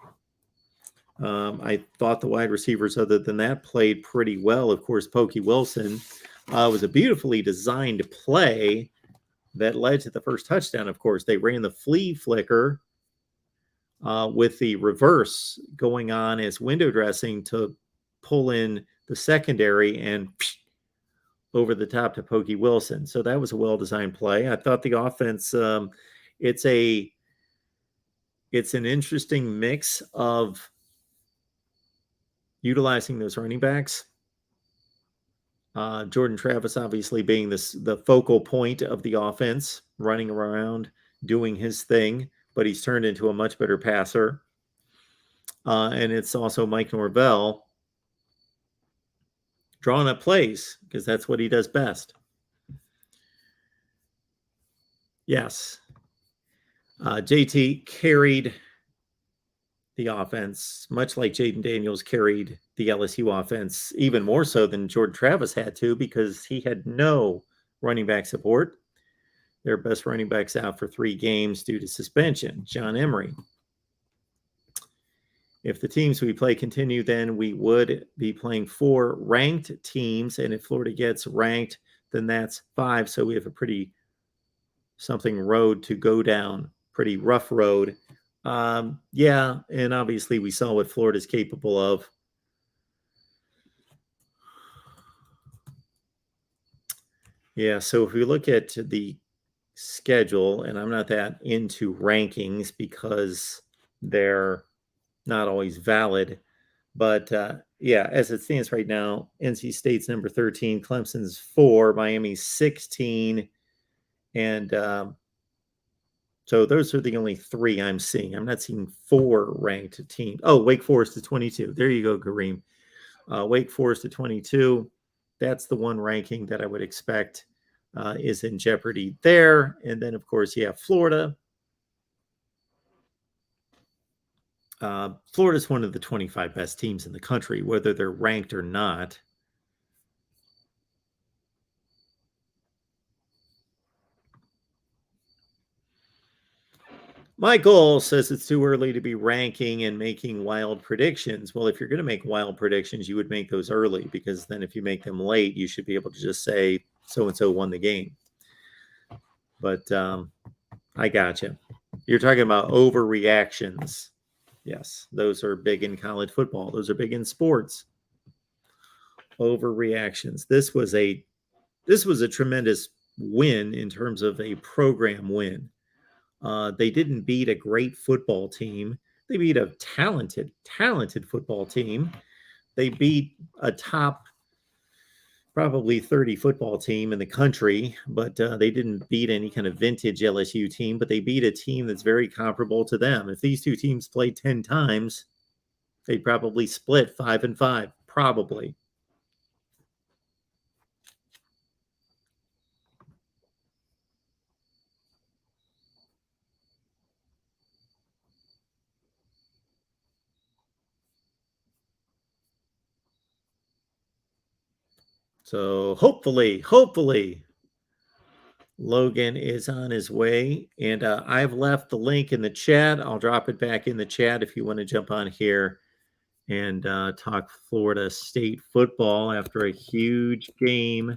I thought the wide receivers, other than that, played pretty well. Of course, Pokey Wilson It was a beautifully designed play that led to the first touchdown. Of course, they ran the flea flicker with the reverse going on as window dressing to pull in the secondary and over the top to Pokey Wilson. So that was a well-designed play. I thought the offense, it's an interesting mix of utilizing those running backs. Jordan Travis obviously being the focal point of the offense, running around, doing his thing, but he's turned into a much better passer. And it's also Mike Norvell drawing up plays because that's what he does best. Yes. JT carried the offense, much like Jaden Daniels carried the LSU offense, even more so than Jordan Travis had to because he had no running back support. Their best running back's out for 3 games due to suspension, John Emery. If the teams we play continue, then we would be playing 4 ranked teams, and if Florida gets ranked, then that's 5. So we have a pretty something road to go down, pretty rough road. Yeah, and obviously we saw what Florida's capable of. Yeah, so if we look at the schedule, and I'm not that into rankings because they're not always valid, but yeah, as it stands right now, NC State's number 13, Clemson's 4, Miami's 16, and so those are the only 3 I'm seeing. I'm not seeing 4 ranked teams. Oh, Wake Forest is 22. There you go, Kareem. Wake Forest at 22. That's the one ranking that I would expect is in jeopardy there. And then, of course, you have Florida. Florida's one of the 25 best teams in the country, whether they're ranked or not. Michael says it's too early to be ranking and making wild predictions. Well, if you're going to make wild predictions, you would make those early because then if you make them late, you should be able to just say so-and-so won the game. But I gotcha. You're talking about overreactions. Yes, those are big in college football. Those are big in sports. Overreactions. This was a tremendous win in terms of a program win. They didn't beat a great football team. They beat a talented football team. They beat a top probably 30 football team in the country, but they didn't beat any kind of vintage LSU team, but they beat a team that's very comparable to them. If these 2 teams played 10 times, they'd probably split 5-5, probably. So hopefully, Logan is on his way. And I've left the link in the chat. I'll drop it back in the chat if you want to jump on here and talk Florida State football after a huge game.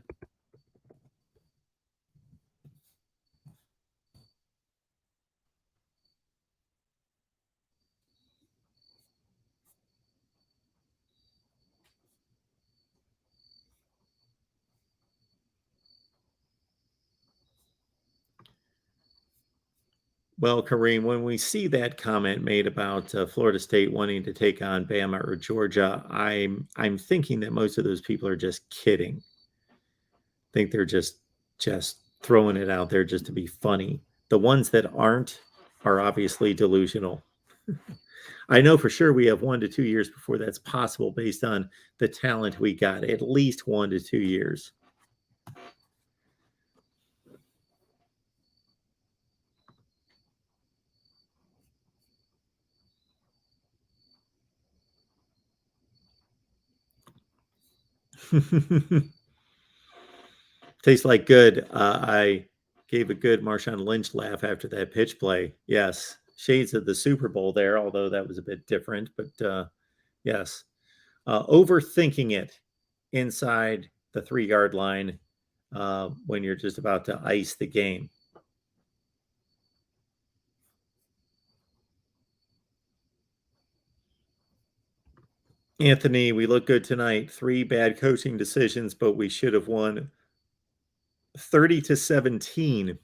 Well, Kareem, when we see that comment made about Florida State wanting to take on Bama or Georgia, I'm thinking that most of those people are just kidding. I think they're just throwing it out there just to be funny. The ones that aren't are obviously delusional. I know for sure we have 1 to 2 years before that's possible based on the talent we got. At least 1 to 2 years. Tastes like good. I gave a good Marshawn Lynch laugh after that pitch play. Yes. Shades of the Super Bowl there, although that was a bit different. But yes. Overthinking it inside the 3-yard line when you're just about to ice the game. Anthony, we look good tonight. 3 bad coaching decisions, but we should have won 30-17.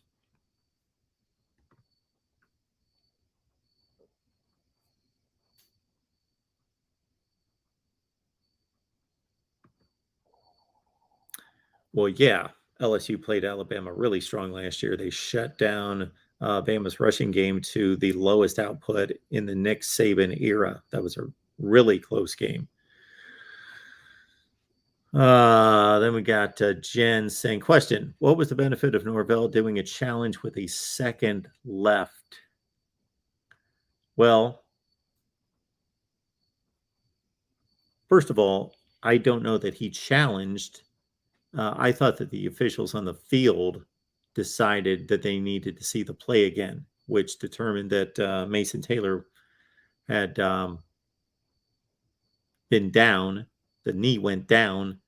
Well, yeah, LSU played Alabama really strong last year. They shut down Bama's rushing game to the lowest output in the Nick Saban era. That was a really close game. Then we got Jen saying, question, what was the benefit of Norvell doing a challenge with a second left? Well, first of all, I don't know that he challenged. I thought that the officials on the field decided that they needed to see the play again, which determined that Mason Taylor had been down. The knee went down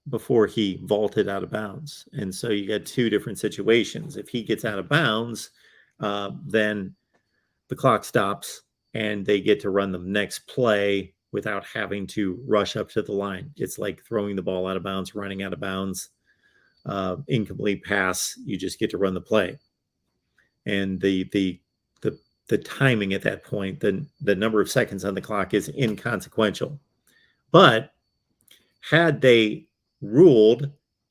before he vaulted out of bounds. And so you got 2 different situations. If he gets out of bounds, then the clock stops and they get to run the next play without having to rush up to the line. It's like throwing the ball out of bounds, running out of bounds, incomplete pass. You just get to run the play. And the timing at that point, the number of seconds on the clock is inconsequential. But had they ruled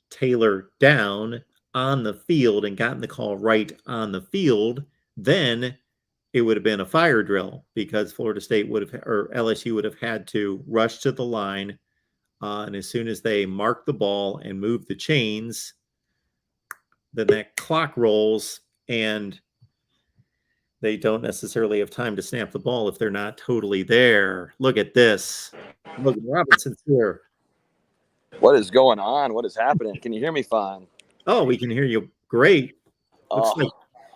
Taylor down on the field and gotten the call right on the field, then it would have been a fire drill because Florida State would have, or LSU would have had to rush to the line. And as soon as they mark the ball and move the chains, then that clock rolls and they don't necessarily have time to snap the ball if they're not totally there. Look at this. Logan Robinson's here. What is going on? What is happening? Can you hear me fine? Oh, we can hear you great. Looks like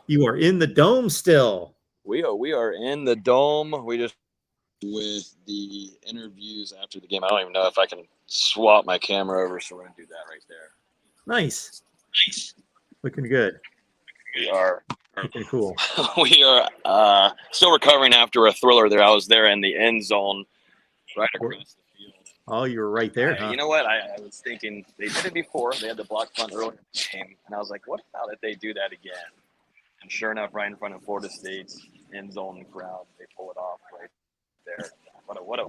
you are in the dome still. We are in the dome. We just with the interviews after the game. I don't even know if I can swap my camera over, so we're gonna do that right there. Nice. Looking good. We are looking cool. We are still recovering after a thriller there. I was there in the end zone right across the field. Oh, you were right there, huh? You know what? I was thinking they did it before. They had the block punt earlier in the game, and I was like, what about if they do that again? And sure enough, right in front of Florida State's end zone crowd, they pull it off right there.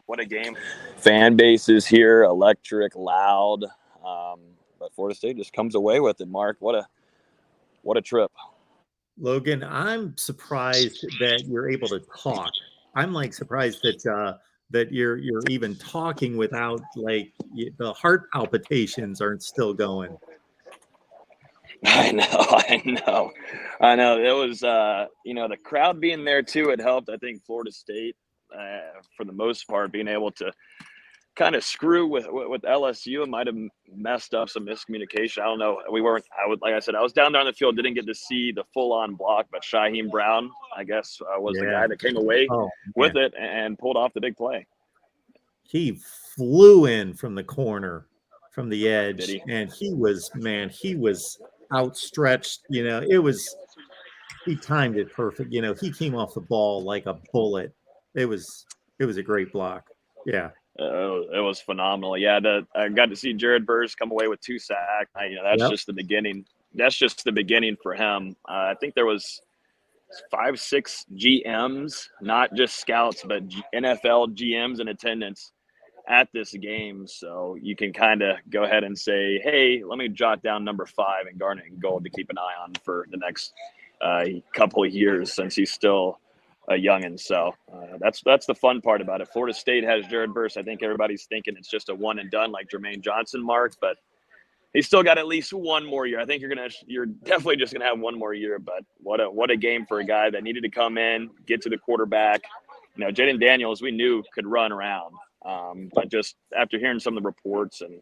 What a game! Fan base is here, electric, loud, but Florida State just comes away with it. Mark, what a trip! Logan, I'm surprised that you're able to talk. I'm like surprised that you're even talking without like the heart palpitations aren't still going. I know. It was, the crowd being there too, it helped. I think Florida State, for the most part, being able to kind of screw with LSU, it might have messed up some miscommunication. I don't know. Like I said, I was down there on the field, didn't get to see the full-on block, but Shaheem Brown, I guess, was the guy that came away with it and pulled off the big play. He flew in from the corner, from the edge, and he was outstretched. He timed it perfect. He came off the ball like a bullet. It was a great block. Yeah. It was phenomenal. Yeah, I got to see Jared Verse come away with 2 sacks. That's just the beginning. That's just the beginning for him. I think there was 5-6 GMs, not just scouts, but NFL GMs in attendance at this game. So you can kind of go ahead and say, hey, let me jot down number 5 and Garnet and Gold to keep an eye on for the next couple of years since he's still a youngin'. So that's the fun part about it. Florida State has Jared Verse. I think everybody's thinking it's just a one and done like Jermaine Johnson, Mark, but he's still got at least one more year. I think you're definitely just gonna have one more year. But what a game for a guy that needed to come in, get to the quarterback. Jaden Daniels, we knew could run around, but just after hearing some of the reports and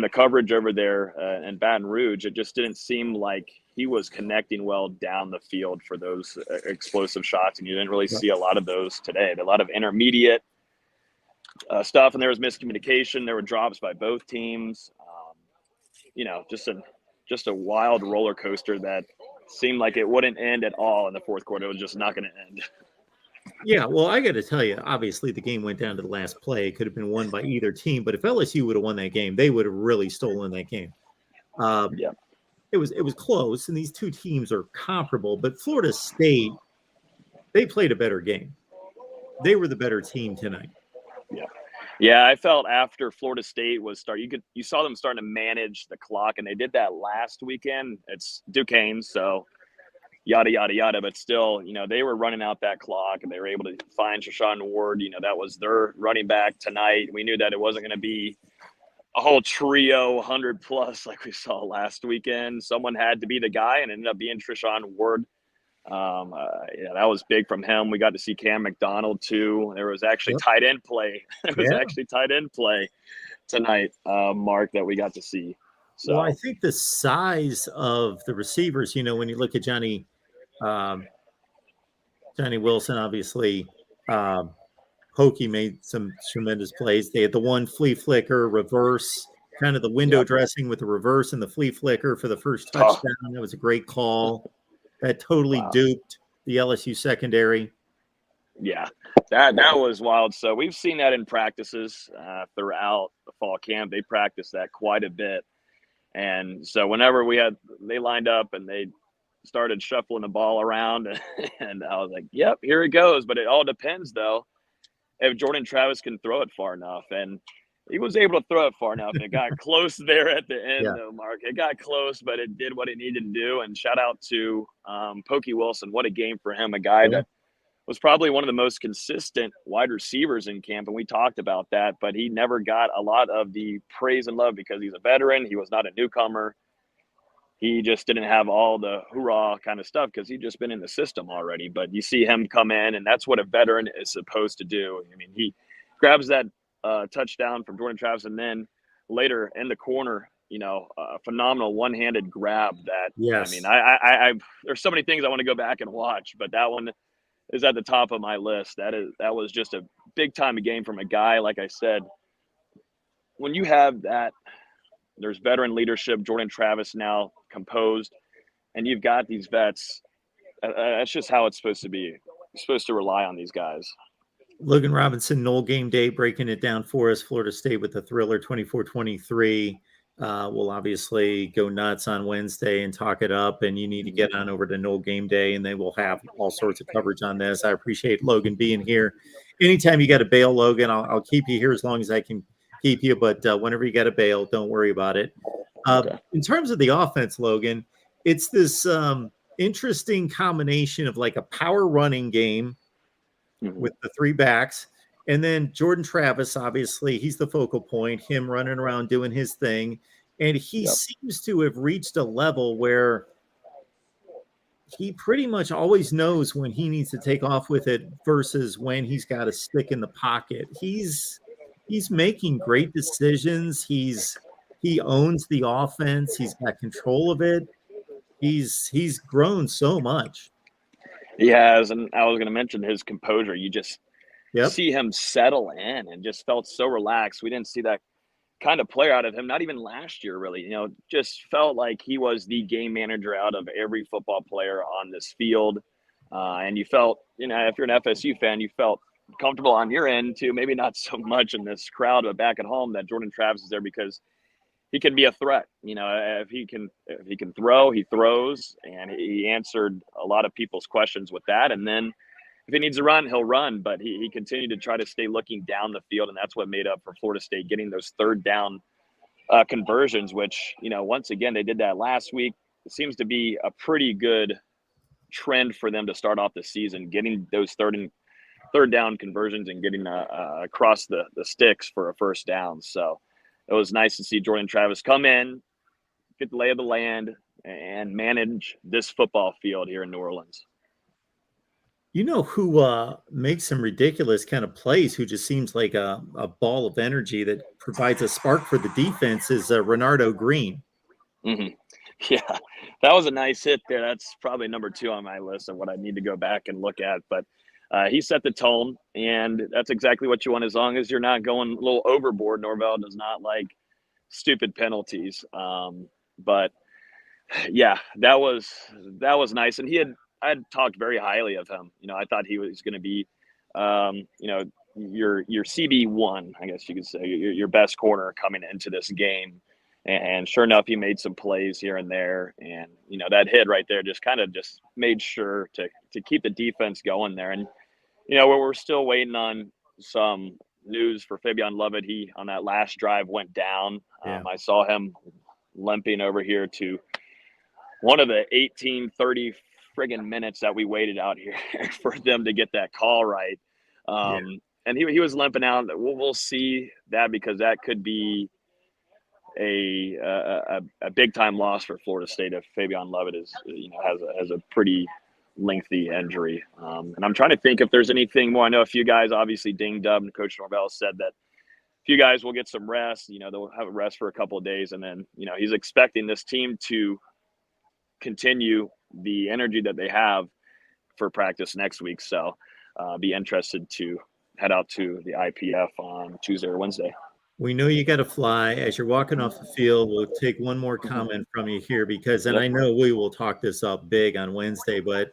the coverage over there in Baton Rouge, it just didn't seem like he was connecting well down the field for those explosive shots, and you didn't really see a lot of those today. A lot of intermediate stuff, and there was miscommunication. There were drops by both teams. just a wild roller coaster that seemed like it wouldn't end at all in the fourth quarter. It was just not going to end. Yeah, well, I got to tell you, obviously the game went down to the last play. It could have been won by either team, but if LSU would have won that game, they would have really stolen that game. Yeah. It was close, and these two teams are comparable. But Florida State, they played a better game. They were the better team tonight. Yeah, I felt after Florida State was you saw them starting to manage the clock, and they did that last weekend. It's Duquesne, so yada yada yada, but still, they were running out that clock, and they were able to find Shashawn Ward. That was their running back tonight. We knew that it wasn't going to be a whole trio 100 plus like we saw last weekend. Someone had to be the guy, and it ended up being Shashawn Ward. That was big from him. We got to see Cam McDonald too. There was actually tight end play. Actually tight end play tonight, Mark, that we got to see. So well, I think the size of the receivers, when you look at Johnny Wilson, obviously, Pokey made some tremendous plays. They had the one flea flicker reverse, kind of the window dressing with the reverse and the flea flicker for the first touchdown. That was a great call. That totally duped the LSU secondary. Yeah, that was wild. So we've seen that in practices throughout the fall camp. They practiced that quite a bit. And so whenever they lined up and they started shuffling the ball around, and I was like, yep, here it goes. But it all depends, though, if Jordan Travis can throw it far enough. And he was able to throw it far enough. It got close there at the end, though, Mark. It got close, but it did what it needed to do. And shout out to Pokey Wilson. What a game for him, a guy that was probably one of the most consistent wide receivers in camp, and we talked about that, but he never got a lot of the praise and love because he's a veteran. He was not a newcomer. He just didn't have all the hoorah kind of stuff because he'd just been in the system already. But you see him come in, and that's what a veteran is supposed to do. I mean, he grabs that touchdown from Jordan Travis, and then later in the corner, a phenomenal one-handed grab that, I mean, I there's so many things I want to go back and watch, but that one is at the top of my list. That was just a big time game from a guy. Like I said, when you have that, there's veteran leadership, Jordan Travis now composed, and you've got these vets. That's just how it's supposed to be. You're supposed to rely on these guys. Logan Robinson, Knoll game day, breaking it down for us. Florida State with the thriller 24-23. We'll obviously go nuts on Wednesday and talk it up, and you need to get on over to Knoll game day, and they will have all sorts of coverage on this. I appreciate Logan being here. Anytime you got to bail, Logan, I'll keep you here as long as I can keep you, but whenever you got to bail, don't worry about it. In terms of the offense, Logan, it's this interesting combination of like a power running game with the three backs. And then Jordan Travis, obviously, he's the focal point, him running around doing his thing. And he seems to have reached a level where he pretty much always knows when he needs to take off with it versus when he's got to stick in the pocket. He's making great decisions. He owns the offense. He's got control of it. He's grown so much. He has, and I was going to mention his composure. You just see him settle in and just felt so relaxed. We didn't see that kind of player out of him, not even last year, really. Just felt like he was the game manager out of every football player on this field. And you felt, if you're an FSU fan, you felt comfortable on your end too. Maybe not so much in this crowd, but back at home that Jordan Travis is there because he can be a threat. If he can throw, he throws, and he answered a lot of people's questions with that. And then if he needs to run, he'll run, but he continued to try to stay looking down the field, and that's what made up for Florida State getting those third down conversions, which, once again, they did that last week. It seems to be a pretty good trend for them to start off the season, getting those third down conversions and getting across the sticks for a first down. So it was nice to see Jordan Travis come in, get the lay of the land, and manage this football field here in New Orleans. Who makes some ridiculous kind of plays, who just seems like a ball of energy that provides a spark for the defense is Renardo Green. Mm-hmm. Yeah, that was a nice hit there. That's probably number 2 on my list of what I need to go back and look at. But he set the tone, and that's exactly what you want as long as you're not going a little overboard. Norvell does not like stupid penalties. But yeah, that was nice. And I had talked very highly of him. I thought he was going to be, your CB1, I guess you could say, your best corner coming into this game. And sure enough, he made some plays here and there. And, that hit right there just kind of just made sure to keep the defense going there. And, we're still waiting on some news for Fabian Lovett. He, on that last drive, went down. Yeah. I saw him limping over here to one of the 30 friggin' minutes that we waited out here for them to get that call right. And he was limping out. We'll see that, because that could be a big time loss for Florida State if Fabian Lovett has a pretty lengthy injury. And I'm trying to think if there's anything more. I know a few guys obviously dinged up, and Coach Norvell said that a few guys will get some rest. They'll have a rest for a couple of days, and then he's expecting this team to continue the energy that they have for practice next week. So be interested to head out to the IPF on Tuesday or Wednesday. We know you got to fly. As you're walking off the field, we'll take one more comment from you here, because, and I know we will talk this up big on Wednesday, but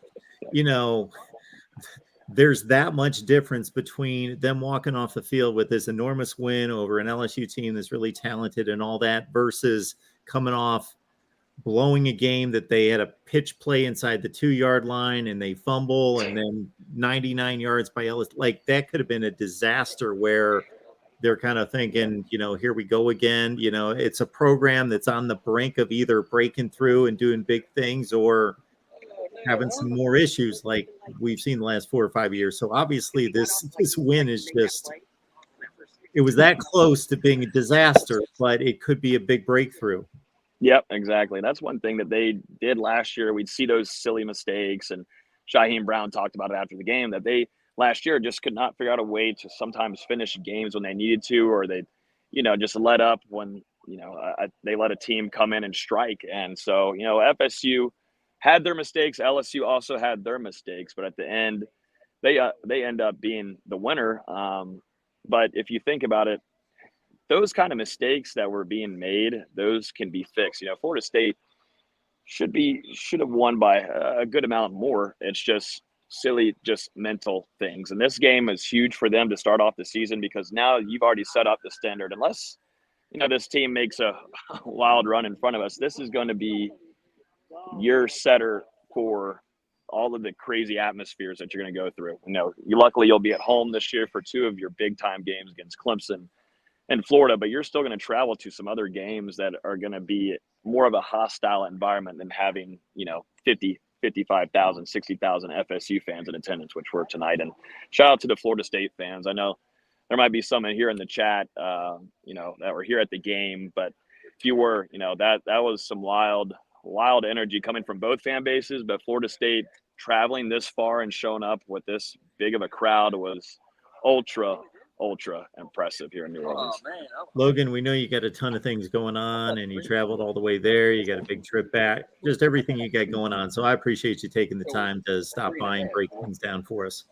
there's that much difference between them walking off the field with this enormous win over an LSU team that's really talented and all that, versus coming off blowing a game that they had a pitch play inside the 2-yard line and they fumble, and then 99 yards by LSU. Like, that could have been a disaster, where they're kind of thinking, here we go again. It's a program that's on the brink of either breaking through and doing big things, or having some more issues like we've seen the last 4 or 5 years. So obviously this win is just, it was that close to being a disaster, but it could be a big breakthrough. Yep, exactly. That's one thing that they did last year. We'd see those silly mistakes, and Shaheem Brown talked about it after the game, that they last year just could not figure out a way to sometimes finish games when they needed to, or they, just let up when, they let a team come in and strike. And so, FSU had their mistakes. LSU also had their mistakes, but at the end, they end up being the winner. But if you think about it, those kind of mistakes that were being made, those can be fixed. Florida State should have won by a good amount more. It's just silly, just mental things. And this game is huge for them to start off the season, because now you've already set up the standard. Unless, this team makes a wild run in front of us, this is going to be your setter for all of the crazy atmospheres that you're going to go through. Luckily you'll be at home this year for 2 of your big time games against Clemson and Florida, but you're still going to travel to some other games that are going to be more of a hostile environment than having, 50, 55,000, 60,000 FSU fans in attendance, which were tonight. And shout out to the Florida State fans. I know there might be some in here in the chat, that were here at the game, but if you were, that was some wild energy coming from both fan bases. But Florida State traveling this far and showing up with this big of a crowd was ultra impressive here in New Orleans. Logan, we know you got a ton of things going on, and you traveled all the way there. You got a big trip back, just everything you got going on. So I appreciate you taking the time to stop by and break things down for us.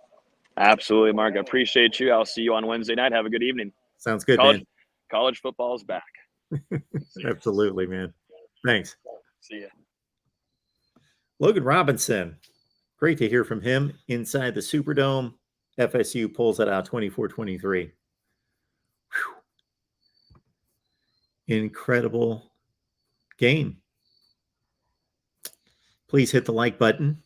Absolutely, Mark. I appreciate you. I'll see you on Wednesday night. Have a good evening. Sounds good, man. College football is back. Absolutely, man. Thanks. See ya. Logan Robinson. Great to hear from him inside the Superdome. FSU pulls it out 24-23. Incredible game. Please hit the like button.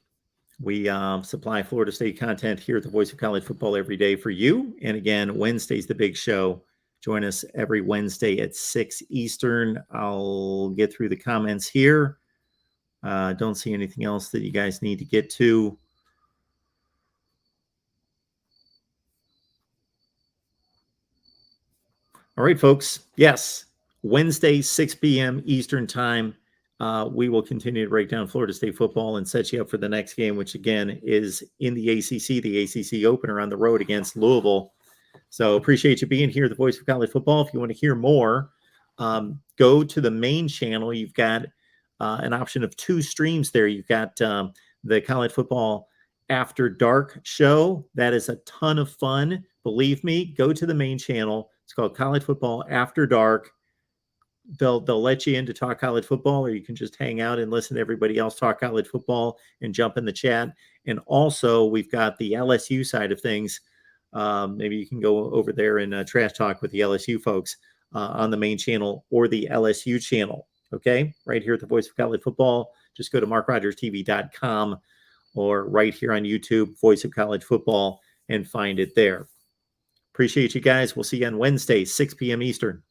We supply Florida State content here at the Voice of College Football every day for you. And again, Wednesday's the big show. Join us every Wednesday at 6 Eastern. I'll get through the comments here. Don't see anything else that you guys need to get to. All right, folks. Yes, Wednesday, 6 p.m. Eastern time. We will continue to break down Florida State football and set you up for the next game, which again is in the ACC opener on the road against Louisville. So appreciate you being here, the Voice of College Football. If you want to hear more, go to the main channel. You've got an option of 2 streams there. You've got the College Football After Dark show. That is a ton of fun. Believe me, go to the main channel. It's called College Football After Dark. they'll let you in to talk college football, or you can just hang out and listen to everybody else talk college football and jump in the chat. And also, we've got the LSU side of things. Maybe you can go over there and trash talk with the LSU folks on the main channel or the LSU channel. Okay, right here at the Voice of College Football. Just go to MarkRogersTV.com or right here on YouTube, Voice of College Football, and find it there. Appreciate you guys. We'll see you on Wednesday, 6 p.m. Eastern.